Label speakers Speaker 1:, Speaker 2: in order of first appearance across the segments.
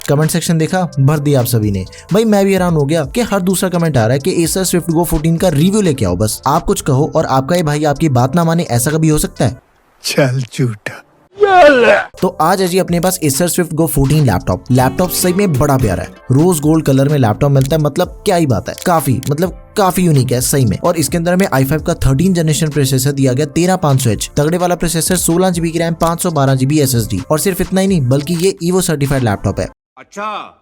Speaker 1: Comment section देखा, भर दिया आप सभी ने। भाई मैं भी हैरान हो गया कि हर दूसरा कमेंट आ रहा है कि Acer Swift Go 14 का रिव्यू लेके आओ, बस आप कुछ कहो और आपका ये भाई आपकी बात ना माने, ऐसा कभी हो सकता है?
Speaker 2: चल झूठा।
Speaker 1: तो आज है जी अपने पास Acer Swift Go 14 लैपटॉप सही में बड़ा प्यारा है। रोज गोल्ड कलर में लैपटॉप मिलता है, मतलब क्या ही बात है, काफी यूनिक है सही में। और इसके अंदर हमें i5 का 13 जनरेशन प्रोसेसर दिया गया 13500H तगड़े वाला प्रोसेसर, 16GB की रैम, 512GB SSD। और सिर्फ इतना ही नहीं बल्कि ये EVO सर्टिफाइड लैपटॉप है।
Speaker 3: अच्छा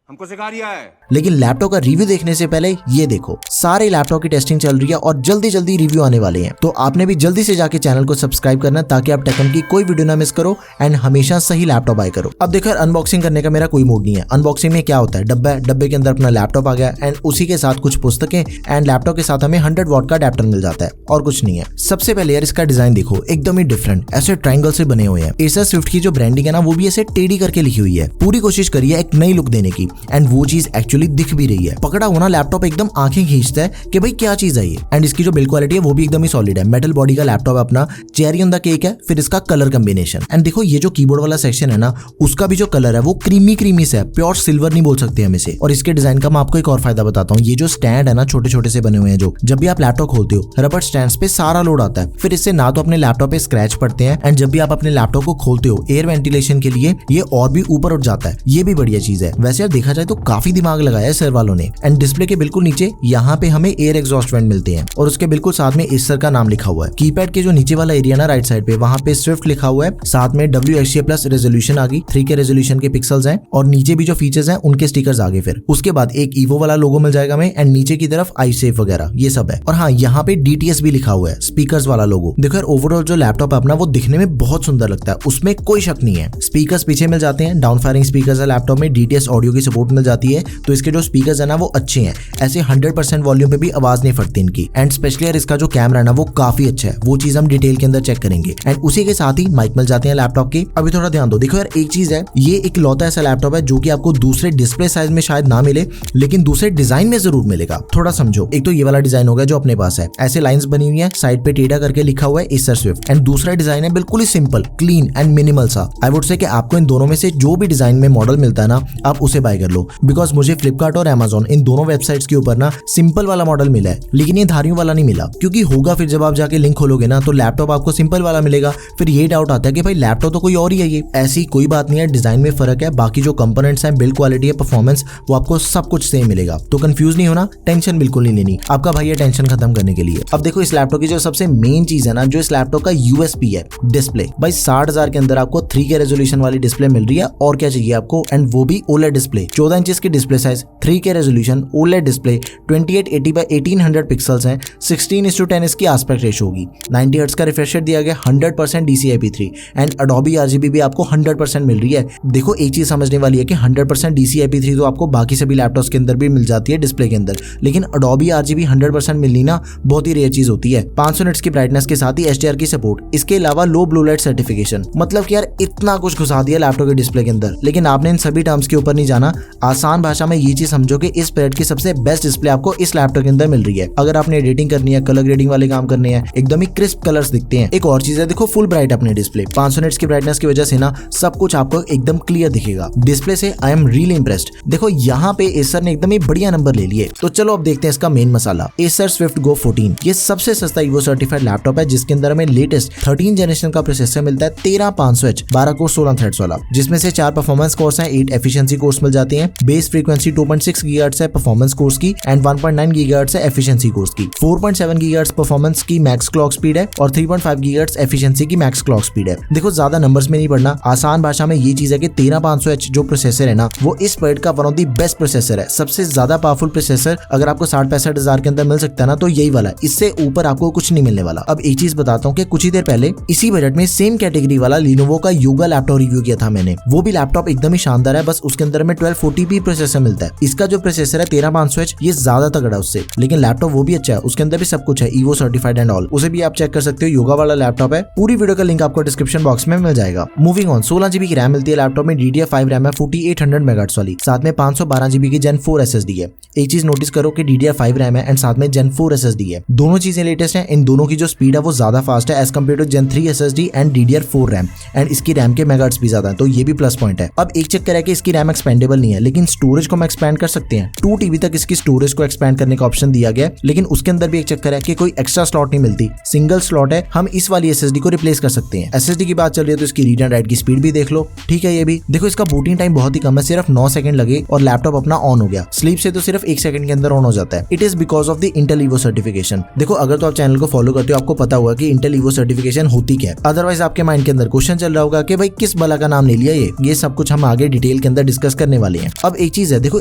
Speaker 3: हमको सिखा रिया है।
Speaker 1: लेकिन लैपटॉप का रिव्यू देखने से पहले ये देखो, सारे लैपटॉप की टेस्टिंग चल रही है और जल्दी रिव्यू आने वाले हैं। तो आपने भी जल्दी से जाके चैनल को सब्सक्राइब करना ताकि आप टेकन की कोई वीडियो ना मिस करो एंड हमेशा सही लैपटॉप बाय करो। अब देखो अनबॉक्सिंग करने का मेरा कोई मूड नहीं है। अनबॉक्सिंग में क्या होता है, डब्बे के अंदर अपना लैपटॉप आ गया एंड उसी के साथ कुछ पुस्तकें एंड लैपटॉप के साथ हमें 100 वॉट का अडैप्टर मिल जाता है और कुछ नहीं है। सबसे पहले यार इसका डिजाइन देखो, एकदम ही डिफरेंट, ऐसे ट्रायंगल से बने हुए हैं। Acer Swift की जो ब्रांडिंग है ना वो भी ऐसे टेढ़ी करके लिखी हुई है। पूरी कोशिश करी है एक नई लुक देने की एंड वो चीज एक्चुअली दिख भी रही है। पकड़ा होना लैपटॉप एकदम आंखें खींचता है कि भाई क्या चीज है ये। एंड इसकी जो बिल्ड क्वालिटी है वो भी एकदम ही सॉलिड है। मेटल बॉडी का लैपटॉप अपना, चेरी ऑन द केक है। फिर इसका कलर कॉम्बिनेशन एंड देखो ये जो कीबोर्ड वाला सेक्शन है ना उसका भी जो कलर है वो क्रीमी से है, प्योर सिल्वर नहीं बोल सकते हम इसे। और इसके डिजाइन का मैं आपको एक और फायदा बताता हूँ, ये जो स्टैंड है ना छोटे से बने हुए हैं, जो जब भी आप लैपटॉप खोलते हो रबर स्टैंड पे सारा लोड आता है, फिर इससे ना तो अपने लैपटॉप पे स्क्रैच पड़ते हैं एंड जब भी आप अपने लैपटॉप को खोलते हो एयर वेंटिलेशन के लिए ये और भी ऊपर उठ जाता है। ये भी बढ़िया चीज है। वैसे यार देखा जाए तो काफी दिमाग लगाया है सर वालों ने। एंड डिस्प्ले के बिल्कुल नीचे यहाँ पे हमें एयर एग्जॉस्ट वेंट मिलते हैं और उसके बिल्कुल साथ में Acer का नाम लिखा हुआ है। कीपैड के जो नीचे वाला एरिया ना राइट साइड पे वहाँ पे स्विफ्ट लिखा हुआ है, साथ में WHDA+ रेजोल्यूशन आ गई, 3K रेजोल्यूशन के पिक्सल्स हैं और नीचे भी जो फीचर्स हैं उनके स्टिकर्स आगे। फिर उसके बाद एक EVO वाला लोगो मिल जाएगा हमें एंड नीचे की तरफ iSafe वगैरह ये सब है। और हाँ यहाँ पे DTS भी लिखा हुआ है, स्पीकर्स वाला लोगो। देखो यार ओवरऑल जो लैपटॉप है अपना वो दिखने में बहुत सुंदर लगता है, उसमें कोई शक नहीं है। स्पीकर्स पीछे मिल जाते हैं, डाउन फायरिंग स्पीकर्स है लैपटॉप में, DTS ऑडियो की सपोर्ट मिल जाती है। तो इसके जो स्पीकर्स है ना वो अच्छे हैं, ऐसे 100% वॉल्यूम पे भी आवाज नहीं फटती इनकी। एंड स्पेशली यार इसका जो कैमरा है ना वो काफी अच्छा है, वो चीज हम डिटेल के अंदर चेक करेंगे। एंड उसी के साथ ही माइक मिल जाते हैं लैपटॉप के। अभी थोड़ा ध्यान दो, देखो यार एक चीज है, ये एक लौता ऐसा लैपटॉप है जो कि आपको दूसरे डिस्प्ले साइज में शायद ना मिले लेकिन दूसरे डिजाइन में जरूर मिलेगा। थोड़ा समझो, एक तो ये वाला डिजाइन हो गया जो अपने पास है, ऐसे लाइंस बनी हुई है, साइड पे टेढ़ा करके लिखा हुआ है Acer Swift। एंड दूसरा डिजाइन है बिल्कुल ही सिंपल, क्लीन एंड मिनिमल सा। आई वुड से कि आपको इन दोनों में से जो भी डिजाइन में मॉडल मिलता है ना आप उसे बाय कर लो, बिकॉज मुझे फ्लिपकार्ट और Amazon इन दोनों वेबसाइट्स के ऊपर ना सिंपल वाला मॉडल मिला है लेकिन ये धारियों वाला नहीं मिला। क्योंकि होगा फिर जब आप जाके लिंक खोलोगे ना तो लैपटॉप आपको सिंपल वाला मिलेगा, फिर ये डाउट आता है कि भाई लैपटॉप तो कोई और ही है ये। ऐसी कोई बात नहीं है, डिजाइन में फर्क है, बाकी जो कंपोनेंट्स हैं, बिल्ड क्वालिटी है, परफॉर्मेंस, वो आपको सब कुछ सेम मिलेगा। तो कंफ्यूज नहीं होना, टेंशन बिल्कुल नहीं लेनी, आपका भाई है टेंशन खत्म करने के लिए। अब देखो इस लैपटॉप की जो सबसे मेन चीज है ना, जो इस लैपटॉप का USP है, डिस्प्ले। भाई 60,000 के अंदर आपको 3K रेजोल्यूशन वाली डिस्प्ले मिल रही है और क्या चाहिए आपको। एंड वो भी OLED डिस्प्ले, 14 इंच की display size, 3K resolution, OLED display, 2880x1800 pixels हैं, 16:10 इसकी एस्पेक्ट रेशियो होगी, 90 हर्ट्ज का रिफ्रेश रेट दिया गया, 100% DCI-P3 एंड Adobe RGB भी आपको 100% मिल रही है। देखो एक चीज समझने वाली है कि 100% DCI-P3 तो आपको बाकी सभी लैपटॉप्स के अंदर भी मिल जाती है डिस्प्ले के अंदर, लेकिन Adobe RGB 100% मिलनी ना बहुत ही रेयर चीज होती है। 500 निट्स की ब्राइटनेस के साथ ही HDR की सपोर्ट, इसके अलावा लो ब्लू लाइट सर्टिफिकेशन। मतलब कि यार इतना कुछ घुसा दिया लैपटॉप के डिस्प्ले के अंदर, लेकिन आपने इन सभी टर्म्स के ऊपर नहीं जाना। आसान भाषा में ये चीज समझो कि इस पीरियड की सबसे बेस्ट डिस्प्ले आपको इस लैपटॉप के अंदर मिल रही है। अगर आपने एडिटिंग करनी है, कलर ग्रेडिंग वाले काम करने हैं, एकदम ही क्रिस्प कलर्स दिखते हैं। एक और चीज है, देखो फुल ब्राइट अपने डिस्प्ले, 500 निट्स की ब्राइटनेस की वजह से ना सब कुछ आपको एकदम क्लियर दिखेगा। डिस्प्ले से आई एम रियली इंप्रेस्ड। देखो यहाँ पे Acer ने एकदम ही बढ़िया नंबर ले लिए। तो चलो अब देखते हैं इसका मेन मसाला, Acer Swift Go 14। ये सबसे सस्ता EVO सर्टिफाइड लैपटॉप है जिसके अंदर हमें लेटेस्ट 13 जनरेशन का प्रोसेसर मिलता है, 13500H 12 कोर 16 थ्रेड्स वाला, जिसमें से 4 परफॉर्मेंस कोर्स हैं, 8 एफिशिएंसी कोर्स मिल जाते हैं। बेस फ्रीक्वेंसी 2.6 GHz है परफॉर्मेंस कोर्स की एंड 1.9 GHz है एफिशिएंसी कोर्स की। 4.7 GHz परफॉर्मेंस की मैक्स क्लॉक स्पीड है और 3.5 GHz एफिशिएंसी की मैक्स क्लॉक स्पीड है। देखो ज्यादा नंबर्स में नहीं पढ़ना, आसान भाषा में ये चीज है कि 13500H जो प्रोसेसर है ना वो इस पीरियड का one of the best processor है। सबसे ज्यादा पावरफुल प्रोसेसर अगर आपको 60-65 हजार के अंदर मिल सकता है ना तो यही वाला, इससे ऊपर आपको कुछ नहीं मिलने वाला। अब एक चीज बताता हूँ कि कुछ ही देर पहले इसी बजट में सेम कैटेगरी वाला Lenovo का Yoga लैपटॉप रिव्यू किया था मैंने। वो भी लैपटॉप एकदम ही शानदार है, बस उसके अंदर में 12 1240p प्रोसेसर मिलता है। इसका जो प्रोसेसर है 13500H ये ज्यादा तगड़ा है उससे, लेकिन लैपटॉप वो भी अच्छा है, उसके अंदर भी सब कुछ है, ईवो सर्टिफाइड एंड ऑल, उसे भी आप चेक कर सकते हो। योगा वाला लैपटॉप है, पूरी वीडियो का लिंक आपको डिस्क्रिप्शन बॉक्स में मिल जाएगा। मूविंग ऑन, 16GB की रैम मिलती है लैपटॉप में, DDR5 रैम है 4800 मेगाहर्ट्ज वाली, साथ में 512GB की Gen 4 SSD है। एक चीज नोटिस करो कि DDR5 रैम है एंड साथ में Gen 4 SSD है, दोनों चीजें लेटेस्ट हैं। इन दोनों की जो स्पीड है वो ज्यादा फास्ट है as compare to Gen 3 SSD and DDR4 RAM, and इसकी रैम के मेगाहर्ट्ज भी ज्यादा है, तो ये भी प्लस पॉइंट है। अब एक चेक करें कि इसकी रैम एक्सपेंडेबल नहीं है, लेकिन स्टोरेज को हम एक्सपैंड कर सकते हैं। 2TB तक इसकी स्टोरेज को एक्सपैंड करने का ऑप्शन दिया गया है, लेकिन उसके अंदर भी एक चक्कर है कि कोई एक्स्ट्रा स्लॉट नहीं मिलती, सिंगल स्लॉट है, हम इस वाली SSD को रिप्लेस कर सकते हैं। SSD की बात चल रही है तो इसकी रीड एंड राइट की स्पीड भी देख लो, ठीक है। ये भी देखो, इसका बूटिंग टाइम बहुत ही कम है, सिर्फ 9 सेकंड लगे और लैपटॉप अपना ऑन हो गया। स्लीप से तो सिर्फ 1 सेकंड के अंदर ऑन हो जाता है। It is because of the Intel evo certification. देखो, अगर तो आप चैनल को फॉलो करते हो आपको पता होगा कि इंटेल ईवो सर्टिफिकेशन होती क्या है, अदरवाइज आपके माइंड के अंदर क्वेश्चन चल रहा होगा कि भाई किस बला का नाम ले लिया ये सब कुछ हम आगे डिटेल के अंदर डिस्कस करने वाले हैं। अब एक चीज है, देखो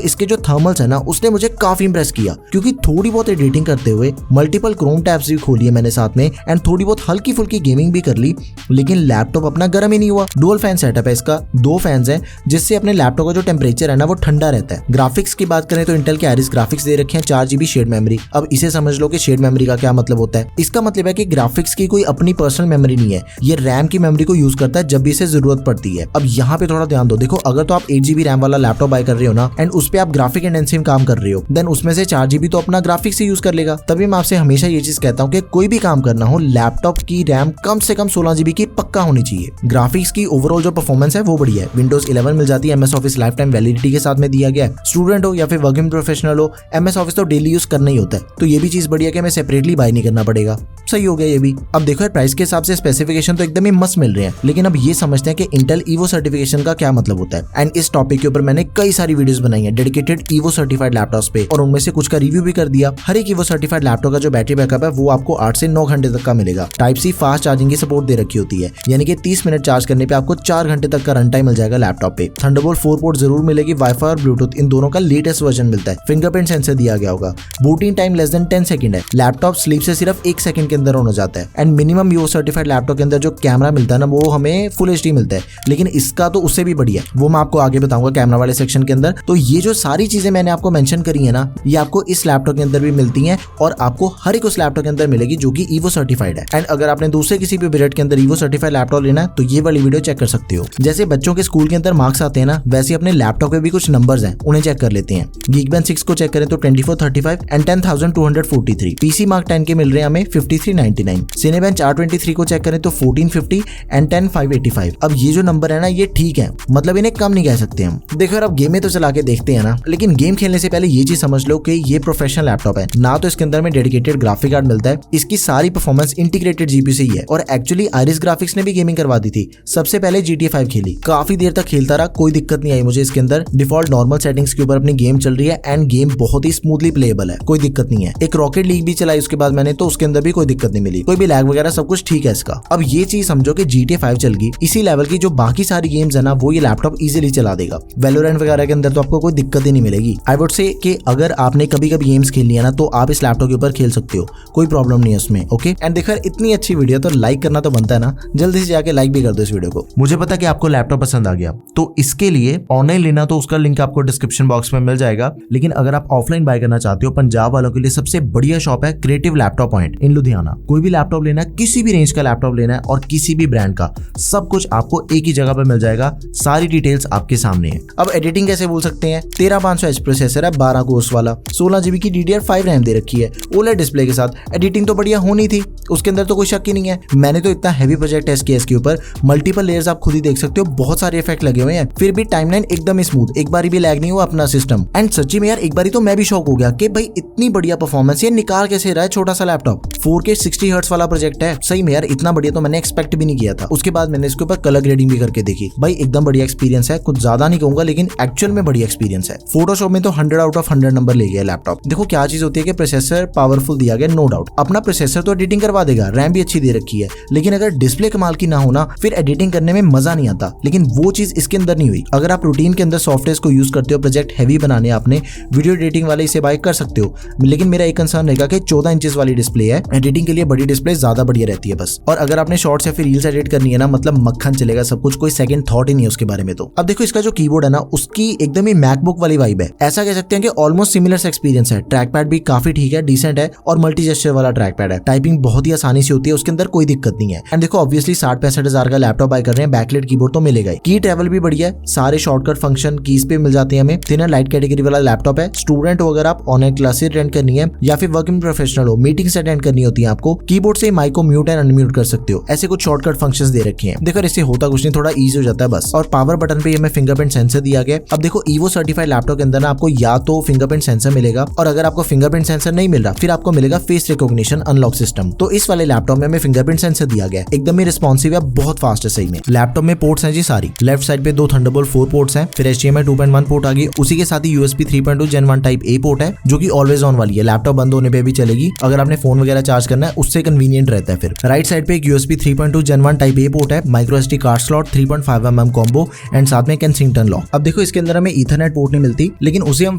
Speaker 1: इसके जो थर्मल्स है ना उसने मुझे काफी इंप्रेस किया, क्योंकि थोड़ी बहुत एडिटिंग करते हुए मल्टीपल क्रोम टैब्स भी खोली है मैंने साथ में, एंड थोड़ी बहुत हल्की फुल्की गेमिंग भी कर ली, लेकिन लैपटॉप अपना गर्म ही नहीं हुआ। डुअल फैन सेटअप है इसका, 2 फैंस हैं जिससे अपने लैपटॉप का जो टेम्परेचर है ना वो ठंडा रहता है। ग्राफिक्स की बात करें तो इंटेल के आइरिस ग्राफिक्स दे रखे हैं, 4GB शेड मेमोरी। अब इसे समझ लो कि शेड मेमोरी का क्या मतलब होता है। इसका मतलब है कि ग्राफिक्स की कोई अपनी पर्सनल मेमोरी नहीं है, ये रैम की मेमोरी को यूज करता है जब भी इसे जरूरत पड़ती है। अब यहाँ पे थोड़ा ध्यान दो, देखो अगर तो आप 8GB रैम वाला लैपटॉप बाय कर रहे हो ना एंड उस पे आप ग्राफिक इंटेंसिव काम कर रहे हो, देन उसमें से 4GB तो अपना ग्राफिक्स से यूज कर लेगा। तभी मैं आपसे हमेशा ये चीज कहता हूँ कि कोई भी काम करना हो लैपटॉप की रैम कम से कम 16GB की पक्का होनी चाहिए। ग्राफिक्स की ओवरऑल जो परफॉर्मेंस है वो बढ़िया है, Windows 11 मिल जाती है, MS office life time validity के साथ में दिया गया है। स्टूडेंट हो या फिर वर्किंग प्रोफेशनल हो, MS ऑफिस तो डेली यूज करना ही होता है, तो ये भी चीज बढ़िया कि हमें सेपरेटली बाय नहीं करना पड़ेगा। सही हो गया ये भी। अब देखो यार, प्राइस के हिसाब से स्पेसिफिकेशन तो एकदम ही मस्त मिल रहे हैं, लेकिन अब ये समझते हैं कि इंटेल ईवो सर्टिफिकेशन का क्या मतलब होता है। एंड इस टॉपिक के ऊपर मैंने कई सारी वीडियोस बनाई है डेडिकेटेड ईवो सर्टिफाइड लैपटॉप्स पे, और उनमें से कुछ का रिव्यू भी कर दिया। हर एक ईवो सर्टिफाइड लैपटॉप का जो बैटरी बैकअप है वो आपको 8 से 9 घंटे तक का मिलेगा। टाइप सी फास्ट चार्जिंग की सपोर्ट दे रखी होती है, यानी कि 30 मिनट चार्ज करने पे आपको 4 घंटे तक का रन टाइम मिल जाएगा लैपटॉप पे। थंडरबोल्ट 4 पोर्ट जरूर मिलेगी, वाईफाई और ब्लूटूथ इन दोनों का लेटेस्ट वर्जन मिलता है। फिंगरप्रिंट सेंसर दिया गया होगा। Booting time less than 10 second है। लैपटॉप स्लीप से सिर्फ 1 सेकंड के अंदर ऑन हो जाता है। And minimum evo certified laptop के अंदर जो कैमरा मिलता है ना वो हमें फुल HD मिलता है, लेकिन इसका तो उससे भी बढ़िया है, वो मैं आपको आगे बताऊंगा कैमरा वाले सेक्शन के अंदर। तो ये जो सारी चीजें मैंने आपको मेंशन करी है ना, ये आपको इस लैपटॉप के अंदर भी मिलती हैं, और आपको हर एक उस लैपटॉप के अंदर मिलेगी जो कि ईवो सर्टिफाइड है। एंड अगर आपने दूसरे किसी भी बजट के अंदर ईवो सर्टिफाइड लैपटॉप लेना है तो ये वाली वीडियो चेक कर सकते हो। जैसे बच्चों के स्कूल के अंदर मार्क्स आते हैं ना, वैसे अपने लैपटॉप पे भी कुछ नंबर्स हैं, उन्हें चेक कर लेते हैं। Geekbench 6 को चेक करें तो 2435 एंड 10243। PC Mark 10 के मिल रहे हैं हमें 5399। Cinebench R23 को चेक करें तो 1450 एंड 10585। अब ये जो नंबर है ना ये ठीक है, मतलब इन्हें कम नहीं कह सकते हम। देखो यार, अब गेम में तो चला के देखते हैं ना, लेकिन गेम खेलने से पहले ये चीज समझ लो कि ये प्रोफेशनल लैपटॉप है ना, तो इसके अंदर में डेडिकेटेड ग्राफिक कार्ड मिलता है, इसकी सारी परफॉर्मेंस इंटीग्रेटेड GPU से ही है। और एक्चुअली आइरिस ग्राफिक्स ने भी गेमिंग करवा दी थी। सबसे पहले GTA 5 खेली, काफी देर तक खेलता रहा, कोई दिक्कत नहीं आई मुझे इसके अंदर। डिफॉल्ट नॉर्मल सेटिंग्स के ऊपर अपनी गेम चल रही है एंड गेम बहुत ही स्मूथली प्लेएबल है, कोई दिक्कत नहीं है। एक रॉकेट लीग भी चलाई उसके बाद मैंने, तो उसके अंदर भी कोई दिक्कत नहीं मिली, कोई भी लैग वगैरह सब कुछ ठीक है इसका। अब ये चीज समझो कि GTA 5 चल गई, इसी लेवल की जो बाकी सारी गेम्स है ना वो ये लैपटॉप इजीली चला देगा। वैलोरेंट वगैरह के अंदर तो आपको कोई दिक्कत ही नहीं मिलेगी। आई वुड से कि अगर आपने कभी कभी गेम्स खेलनी है ना तो आप इस लैपटॉप के ऊपर खेल सकते हो, कोई प्रॉब्लम नहीं है उसमें। ओके, एंड देखो यार, इतनी अच्छी वीडियो तो लाइक करना तो बनता है ना, जल्दी से जाके लाइक भी कर दो इस वीडियो को। मुझे पता कि आपको लैपटॉप पसंद आ गया, तो इसके लिए ऑनलाइन लेना तो उसका लिंक आपको डिस्क्रिप्शन बॉक्स में मिल जाएगा, लेकिन अगर आप ऑफलाइन बाय करना चाहते हो, पंजाब वालों के लिए सबसे बढ़िया शॉप है creative laptop point in Ludhiana. कोई भी लैपटॉप लेना है, किसी भी रेंज का लैपटॉप लेना है और किसी भी ब्रांड का, सब कुछ आपको एक ही जगह पे मिल जाएगा, सारी डिटेल्स आपके सामने है। अब एडिटिंग कैसे बोल सकते हैं, 13500H प्रोसेसर है, 12 कोर्स वाला, 16GB की DDR5 रैम दे रखी है, OLED डिस्प्ले के साथ। एडिटिंग तो बढ़िया होनी थी, उसके अंदर तो कोई शक ही नहीं है। मैंने तो इतना हैवी प्रोजेक्ट टेस्ट किया इसके ऊपर, मल्टीपल लेयर्स आप खुद ही देख सकते हो, बहुत सारे इफेक्ट लगे हुए हैं, फिर भी टाइमलाइन एकदम स्मूथ, एक बारी भी लैग नहीं हुआ अपना सिस्टम। एंड सच्ची में यार एक बारी तो मैं भी शॉक हो गया कि भाई इतनी बढ़िया परफॉर्मेंस ये निकाल कैसे रहा है छोटा सा लैपटॉप। 4K 60 हर्ट्ज वाला प्रोजेक्ट है, सही में यार इतना बढ़िया तो मैंने एक्सपेक्ट भी नहीं किया था। उसके बाद मैंने इसके ऊपर कलर ग्रेडिंग भी करके देखी, भाई एकदम बढ़िया एक्सपीरियंस है, कुछ ज्यादा नहीं कहूंगा लेकिन एक्चुअल में बढ़िया एक्सपीरियंस है। फोटोशॉप में तो 100 आउट ऑफ 100 नंबर ले गया लैपटॉप। देखो क्या चीज होती है कि प्रोसेसर पावरफुल दिया गया, नो डाउट, अपना प्रोसेसर तो एडिटिंग करवा देगा, रैम भी अच्छी दे रखी है, लेकिन अगर डिस्प्ले कमाल की ना हो ना फिर एडिटिंग करने में मजा नहीं आता, लेकिन वो चीज इसके अंदर नहीं हुई। अगर आप रूटीन के अंदर सॉफ्टवेयर को यूज करते हो, प्रोजेक्ट हैवी बनाने आपने, वीडियो एडिटिंग वाले इसे बाय कर सकते हो, लेकिन मेरा एक कंसर्न रहेगा कि 14 इंचेस वाली डिस्प्ले है, एडिटिंग के लिए बड़ी डिस्प्ले ज्यादा बढ़िया रहती है बस। और अगर आपने शॉर्ट्स या फिर रील्स एडिट करनी है ना, मतलब मक्खन चलेगा सब कुछ, कोई सेकंड थॉट ही नहीं है उसके बारे में। तो अब देखो इसका जो कीबोर्ड है ना उसकी एकदम ही मैकबुक वाली वाइब है। ऐसा कह सकते हैं कि ऑलमोस्ट सिमिलर एक्सपीरियंस है। ट्रैक पैड भी काफी ठीक है, डिसेंट है और मल्टी जेस्चर वाला ट्रैक पैड है। टाइपिंग बहुत ही आसानी से होती है, उसके अंदर कोई दिक्कत नहीं है। एंड देखो ऑब्वियसली 60-65 हजार का लैपटॉप बाय कर रहे हैं, बैकलाइट कीबोर्ड तो मिलेगा ही। की ट्रैवल भी बढ़िया है, सारे शॉर्टकट फंक्शन कीज पे मिल जाते हैं हमें। थिनर लाइट कैटेगरी वाला लैपटॉप है। स्टूडेंट हो अगर आप, ऑनलाइन क्लासेस अटेंड करनी है या फिर वर्किंग प्रोफेशनल हो, मीटिंग्स अटेंड करनी होती है आपको, कीबोर्ड से माइक को म्यूट एंड अनम्यूट कर सकते हो। ऐसे कुछ शॉर्टकट फंक्शंस दे रखे हैं। देखो इससे होता कुछ नहीं, थोड़ा ईजी हो जाता है बस। और पावर बटन पे हमें फिंगरप्रिंट सेंसर दिया गया। अब देखो ईवो सर्टिफाइड लैपटॉप के अंदर ना आपको या तो फिंगरप्रिंट सेंसर मिलेगा, और अगर आपको फिंगरप्रिंट सेंसर नहीं मिल रहा फिर आपको मिलेगा फेस रिकॉग्निशन अनलॉक सिस्टम। तो इस वाले लैपटॉप में हमें फिंगरप्रिंट सेंसर दिया गया है। एकदम ही रिस्पॉन्सिव है, बहुत फास्ट है सही में। लैपटॉप में पोर्ट्स हैं जी सारी। लेफ्ट साइड पे 2 थंडरबोल्ट 4 पोर्ट्स हैं, फिर HDMI 2.1 पोर्ट आ गई। उसी के साथ ही USB 3.2 Gen 1 type A port है जो कि ऑलवेज ऑन वाली है, लैपटॉप बंद होने पे भी चलेगी। अगर आपने फोन वगैरह चार्ज करना है उससे कन्वीनियंट रहता है। फिर राइट साइड पे एक USB 3.2 Gen 1 type A port है, micro SD card slot, 3.5mm combo and साथ में Kensington लॉक। अब देखो इसके अंदर हमें ईथरनेट पोर्ट नहीं मिलती, लेकिन उसे हम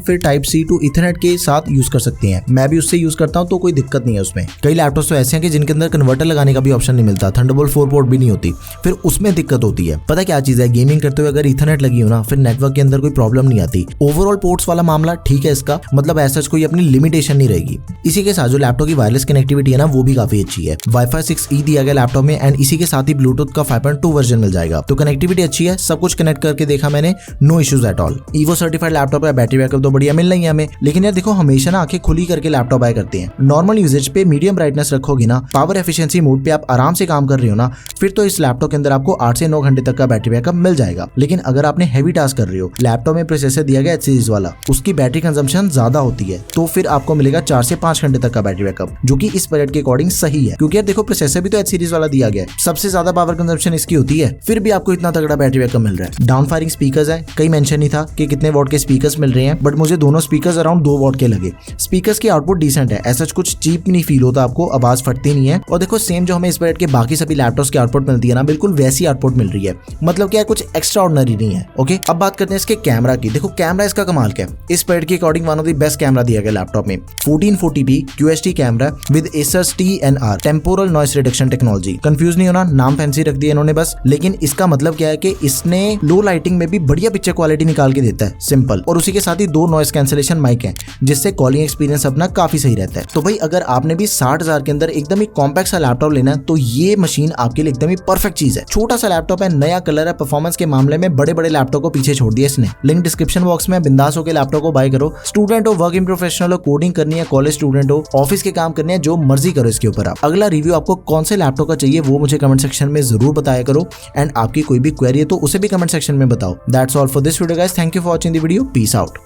Speaker 1: फिर टाइप C टू ईथरनेट के साथ यूज कर सकते हैं। मैं भी उससे यूज करता हूँ तो कोई दिक्कत नहीं है उसमें। कई लैपटॉप्स तो ऐसे हैं कि जिनके अंदर कन्वर्टर लगाने का भी ऑप्शन नहीं मिलता, थंडरबोल्ट 4 पोर्ट भी नहीं होती, फिर उसमें दिक्कत होती है। पता क्या चीज है, गेमिंग करते हुए अगर ईथरनेट लगी हो ना फिर नेटवर्क के अंदर कोई प्रॉब्लम नहीं आती। ओवरऑल पोर्ट्स वाला मामला ठीक है इसका, मतलब ऐसा कोई अपनी लिमिटेशन नहीं रहेगी। इसी के साथ जो लैपटॉप की वायरलेस कनेक्टिविटी है ना वो भी काफी अच्छी है। Wi-Fi 6E दिया गया लैपटॉप में एंड इसी के साथ ही ब्लूटूथ का 5.2 वर्जन मिल जाएगा। तो कनेक्टिविटी अच्छी है, सब कुछ कनेक्ट करके देखा मैंने, no issues at all. Evo certified laptop है, बैटरी बैकअप तो बढ़िया मिल रही है हमें। लेकिन यार देखो हमेशा ना आंखें खुली करके लैपटॉप बाय करते हैं। नॉर्मल यूजेज पे मीडियम ब्राइटनेस रखोगे ना, पावर एफिशिएंसी मोड पे आप आराम से काम कर रहे हो ना, फिर तो इस लैपटॉप के अंदर आपको 8 से 9 घंटे तक का बैटरी बैकअप मिल जाएगा। लेकिन अगर आपने हैवी टास्क कर रहे हो, लैपटॉप में प्रोसेसर दिया गया H सीरीज वाला, उसकी बैटरी कंजम्पशन ज्यादा होती है, तो फिर आपको मिलेगा 4 से 5 घंटे तक का बैटरी बैकअप, जो कि इस बजट के अकॉर्डिंग सही है। क्योंकि यार देखो प्रोसेसर भी तो H सीरीज वाला दिया गया है, सबसे ज्यादा पावर कंजम्पशन इसकी होती है, फिर भी आपको इतना तगड़ा बैटरी बैकअप मिल रहा है। डाउन फायरिंग स्पीकर्स है, कहीं मेंशन नहीं था कि कितने वॉट के स्पीकर्स मिल रहे हैं, बट मुझे दोनों स्पीकर्स अराउंड 2 वॉट के लगे। स्पीकर्स की आउटपुट डिसेंट है, ऐसा कुछ चीप नहीं फील होता आपको, आवाज फटती नहीं है। और देखो सेम जो हमें इस बजट के बाकी सभी लैपटॉप्स की आउटपुट मिलती है ना, बिल्कुल वैसी आउटपुट मिल रही है, मतलब क्या कुछ एक्स्ट्रा ऑर्डिनरी नहीं है। ओके, अब बात करते हैं इसके कैमरा की। देखो कैमरा इसका कमाल क्या है, इस बजट के according one of the best camera दिया गया लैपटॉप में। 1440p QHD camera with Asus TNR temporal noise reduction technology. Confuse नहीं होना, नाम फैंसी रख दिया इन्होंने बस, लेकिन इसका मतलब क्या है कि इसने लो लाइटिंग में भी बढ़िया पिक्चर क्वालिटी निकाल के देता है, सिंपल। और उसी के साथ ही 2 नॉइस कैंसिलेशन माइक हैं, जिससे कॉलिंग एक्सपीरियंस अपना काफी सही रहता है। तो भाई अगर आपने भी 60,000 के अंदर एकदम ही कॉम्पैक्ट सा लैपटॉप लेना है तो ये मशीन आपके लिए एकदम ही परफेक्ट चीज है। छोटा सा लैपटॉप है, नया कलर है, परफॉर्मेंस के मामले में बड़े बड़े लैपटॉप को पीछे छोड़ दिया इसने। लिंक डिस्क्रिप्शन बॉक्स में, बिंदास होकर लैपटॉप को बाय करो। स्टूडेंट हो, वर्किंग प्रोफेशनल हो, कोडिंग करनी है, कॉलेज स्टूडेंट हो, ऑफिस के काम करने हैं, जो मर्जी करो इसके ऊपर। आप अगला रिव्यू आपको कौन से लैपटॉप का चाहिए वो मुझे कमेंट सेक्शन में जरूर बताया करो, एंड आपकी कोई भी क्वेरी है तो उसे भी कमेंट सेक्शन में बताओ। That's all for this video guys, thank you for watching the video, peace out.